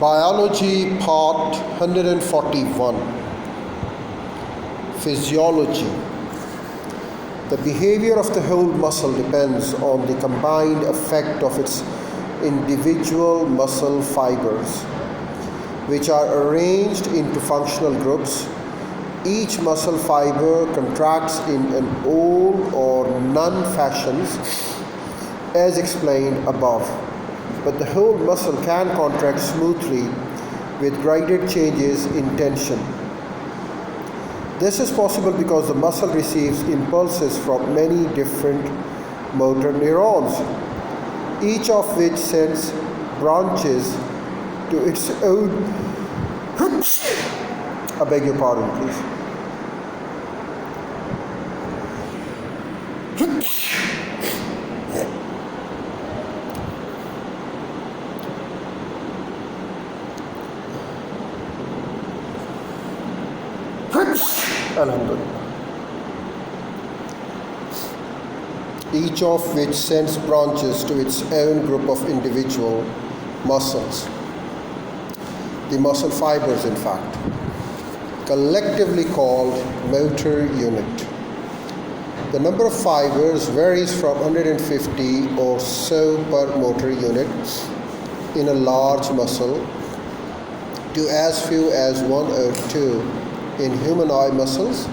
Biology Part 141. Physiology. The behavior of the whole muscle depends on the combined effect of its individual muscle fibers, which are arranged into functional groups. Each muscle fiber contracts in an all or none fashions, as explained above. But the whole muscle can contract smoothly with graded changes in tension. This is possible because the muscle receives impulses from many different motor neurons, each of which sends branches to its own. I beg your pardon, please. Alhamdulillah. Each of which sends branches to its own group of individual muscles. The muscle fibers, in fact, collectively called motor unit. The number of fibers varies from 150 or so per motor unit in a large muscle to as few as 1 or 2 in human eye muscles.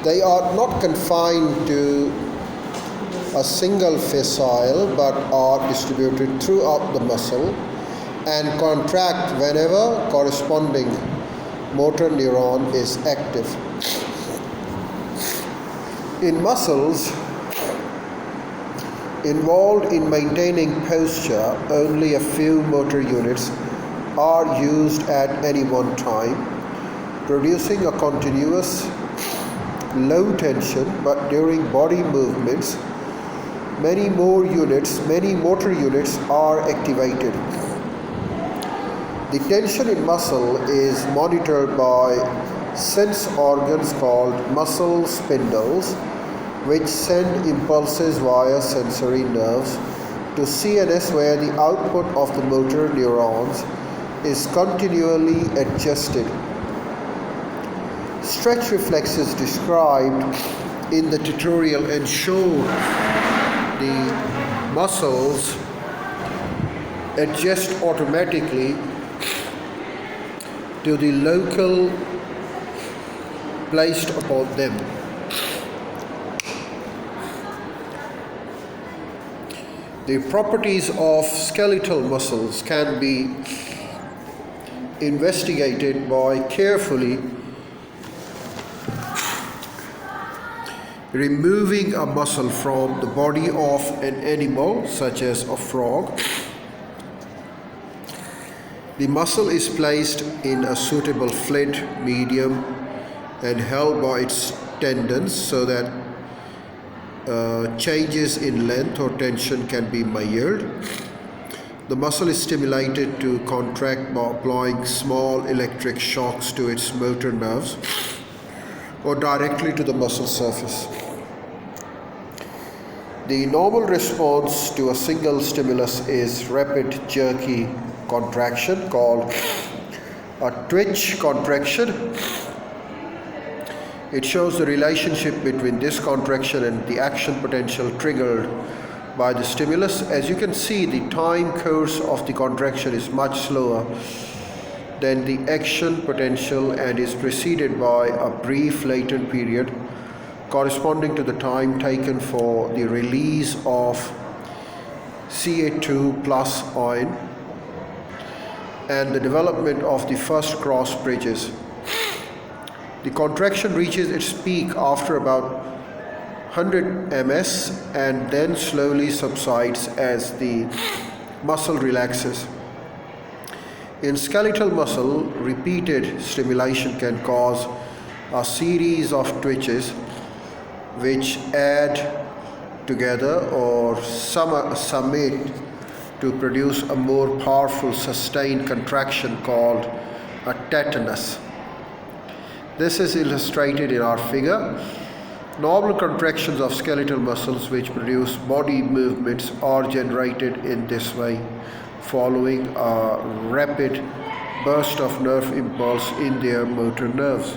They are not confined to a single fascicle but are distributed throughout the muscle and contract whenever corresponding motor neuron is active. In muscles involved in maintaining posture, only a few motor units are used at any one time, producing a continuous low tension, but during body movements, many motor units are activated. The tension in muscle is monitored by sense organs called muscle spindles, which send impulses via sensory nerves to CNS, where the output of the motor neurons is continually adjusted. Stretch reflexes described in the tutorial ensure the muscles adjust automatically to the local placed upon them. The properties of skeletal muscles can be investigated by carefully removing a muscle from the body of an animal, such as a frog. The muscle is placed in a suitable flat medium and held by its tendons so that changes in length or tension can be measured. The muscle is stimulated to contract by applying small electric shocks to its motor nerves or directly to the muscle surface. The normal response to a single stimulus is rapid jerky contraction called a twitch contraction. It shows the relationship between this contraction and the action potential triggered by the stimulus. As you can see, the time course of the contraction is much slower than the action potential and is preceded by a brief latent period corresponding to the time taken for the release of Ca2 plus ion and the development of the first cross bridges. The contraction reaches its peak after about 100 ms and then slowly subsides as the muscle relaxes. In skeletal muscle, repeated stimulation can cause a series of twitches which add together or summate to produce a more powerful sustained contraction called a tetanus. This is illustrated in our figure. Normal contractions of skeletal muscles which produce body movements are generated in this way. following a rapid burst of nerve impulse in their motor nerves.